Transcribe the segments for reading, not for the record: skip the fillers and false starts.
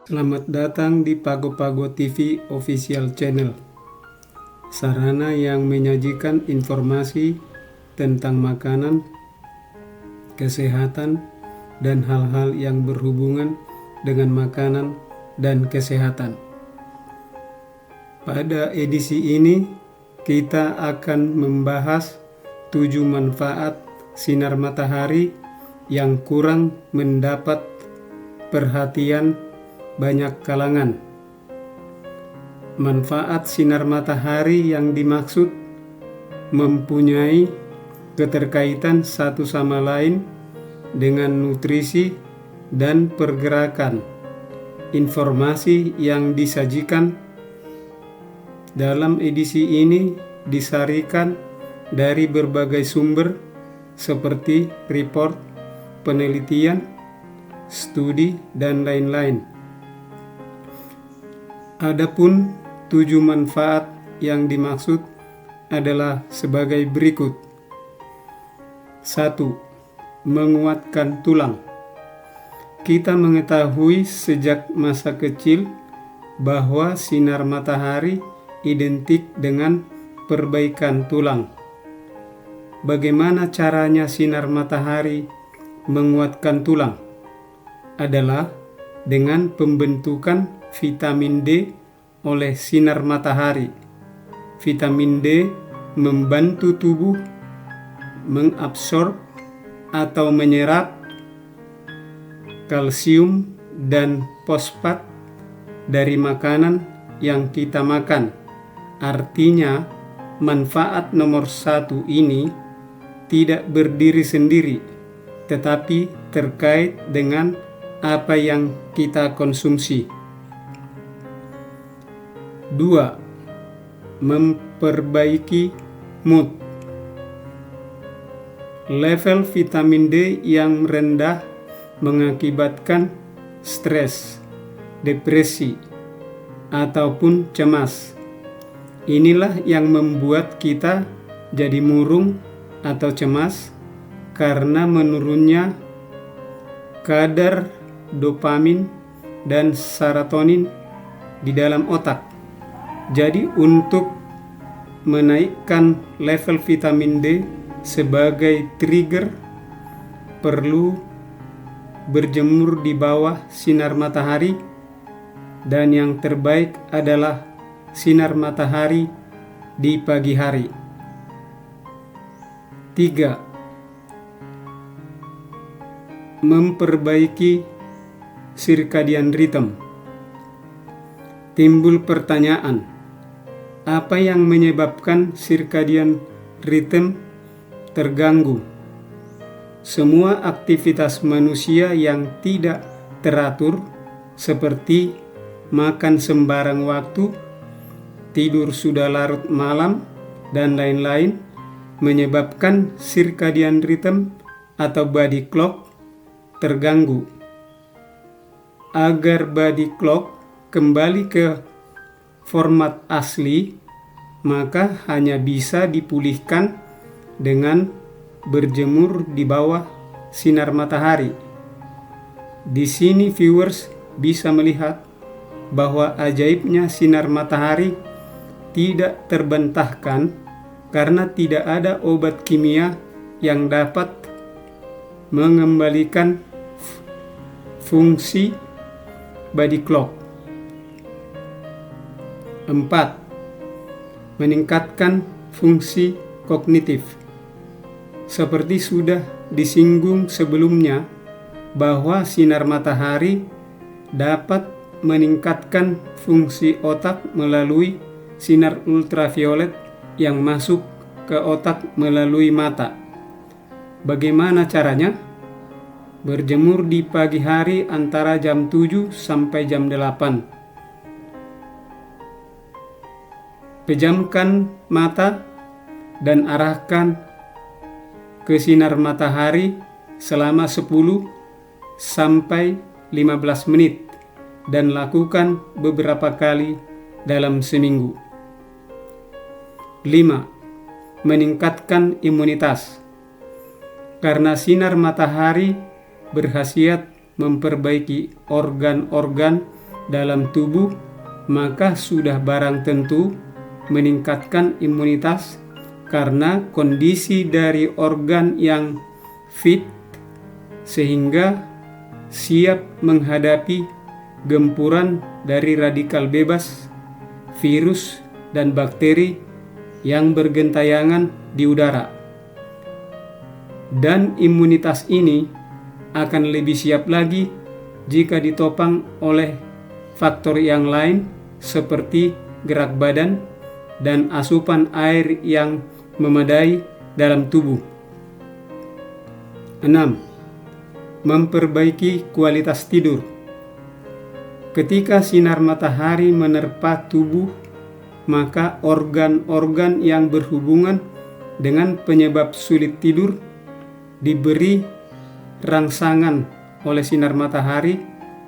Selamat datang di Pago Pago TV Official Channel, sarana yang menyajikan informasi tentang makanan, kesehatan, dan hal-hal yang berhubungan dengan makanan dan kesehatan. Pada edisi ini, kita akan membahas 7 manfaat sinar matahari yang kurang mendapat perhatian banyak kalangan. Manfaat sinar matahari yang dimaksud mempunyai keterkaitan satu sama lain dengan nutrisi dan pergerakan. Informasi yang disajikan dalam edisi ini disarikan dari berbagai sumber seperti report, penelitian, studi, dan lain-lain. Adapun 7 manfaat yang dimaksud adalah sebagai berikut. 1. Menguatkan tulang. Kita mengetahui sejak masa kecil bahwa sinar matahari identik dengan perbaikan tulang. Bagaimana caranya sinar matahari menguatkan tulang? Adalah dengan pembentukan vitamin D oleh sinar matahari. Vitamin D membantu tubuh mengabsorb atau menyerap kalsium dan fosfat dari makanan yang kita makan. Artinya, manfaat nomor 1 ini tidak berdiri sendiri, tetapi terkait dengan apa yang kita konsumsi. 2. Memperbaiki mood. Level vitamin D yang rendah mengakibatkan stres, depresi, ataupun cemas. Inilah yang membuat kita jadi murung atau cemas karena menurunnya kadar dopamin dan serotonin di dalam otak. Jadi untuk menaikkan level vitamin D sebagai trigger perlu berjemur di bawah sinar matahari, dan yang terbaik adalah sinar matahari di pagi hari. 3. Memperbaiki circadian rhythm. Timbul pertanyaan, apa yang menyebabkan circadian rhythm terganggu? Semua aktivitas manusia yang tidak teratur seperti makan sembarang waktu, tidur sudah larut malam, dan lain-lain menyebabkan circadian rhythm atau body clock terganggu. Agar body clock kembali ke format asli, maka hanya bisa dipulihkan dengan berjemur di bawah sinar matahari. Di sini viewers bisa melihat bahwa ajaibnya sinar matahari tidak terbantahkan karena tidak ada obat kimia yang dapat mengembalikan fungsi body clock. 4. Meningkatkan fungsi kognitif. Seperti sudah disinggung sebelumnya, bahwa sinar matahari dapat meningkatkan fungsi otak melalui sinar ultraviolet yang masuk ke otak melalui mata. Bagaimana caranya? Berjemur di pagi hari antara jam 7 sampai jam 8. Pejamkan mata dan arahkan ke sinar matahari selama 10 sampai 15 menit dan lakukan beberapa kali dalam seminggu. 5. Meningkatkan imunitas. Karena sinar matahari berkhasiat memperbaiki organ-organ dalam tubuh, maka sudah barang tentu meningkatkan imunitas karena kondisi dari organ yang fit sehingga siap menghadapi gempuran dari radikal bebas, virus, dan bakteri yang bergentayangan di udara. Dan imunitas ini akan lebih siap lagi jika ditopang oleh faktor yang lain seperti gerak badan dan asupan air yang memadai dalam tubuh. 6. Memperbaiki kualitas tidur. Ketika sinar matahari menerpa tubuh, maka organ-organ yang berhubungan dengan penyebab sulit tidur diberi rangsangan oleh sinar matahari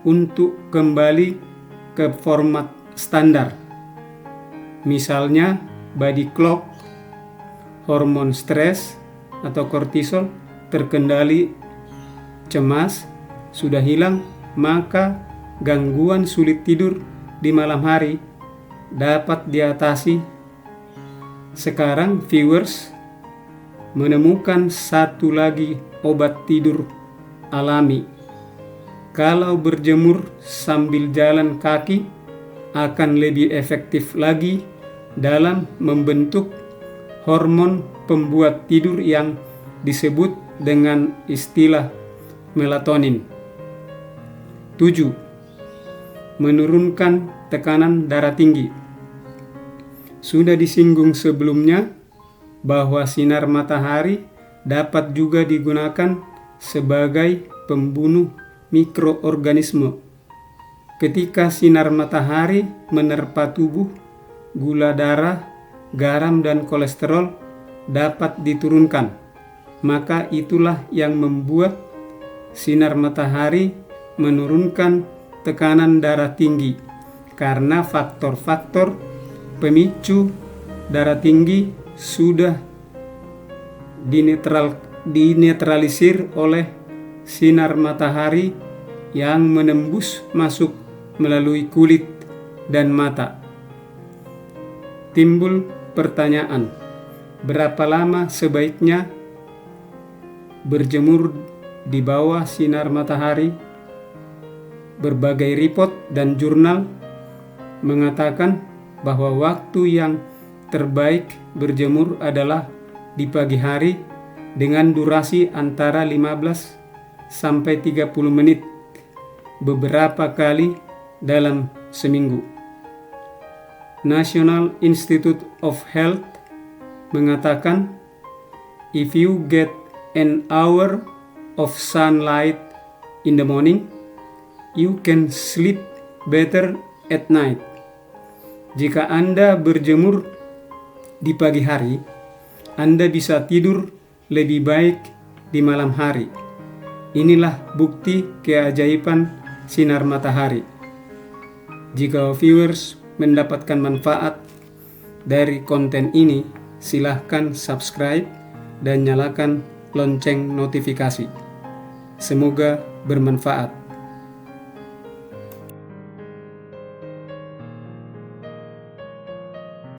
untuk kembali ke format standar. Misalnya body clock, hormon stres atau kortisol terkendali, cemas sudah hilang, maka gangguan sulit tidur di malam hari dapat diatasi. Sekarang viewers menemukan satu lagi obat tidur alami. Kalau berjemur sambil jalan kaki akan lebih efektif lagi dalam membentuk hormon pembuat tidur yang disebut dengan istilah melatonin. 7. Menurunkan tekanan darah tinggi. Sudah disinggung sebelumnya bahwa sinar matahari dapat juga digunakan sebagai pembunuh mikroorganisme. Ketika sinar matahari menerpa tubuh, gula darah, garam, dan kolesterol dapat diturunkan. Maka itulah yang membuat sinar matahari menurunkan tekanan darah tinggi, karena faktor-faktor pemicu darah tinggi sudah dinetralisir oleh sinar matahari yang menembus masuk melalui kulit dan mata. Timbul pertanyaan, berapa lama sebaiknya berjemur di bawah sinar matahari? Berbagai report dan jurnal mengatakan bahwa waktu yang terbaik berjemur adalah di pagi hari dengan durasi antara 15 sampai 30 menit beberapa kali dalam seminggu. National Institute of Health mengatakan, if you get an hour of sunlight in the morning, you can sleep better at night. Jika Anda berjemur di pagi hari, Anda bisa tidur lebih baik di malam hari. Inilah bukti keajaiban sinar matahari. Jika viewers mendapatkan manfaat dari konten ini, silahkan subscribe dan nyalakan lonceng notifikasi. Semoga bermanfaat.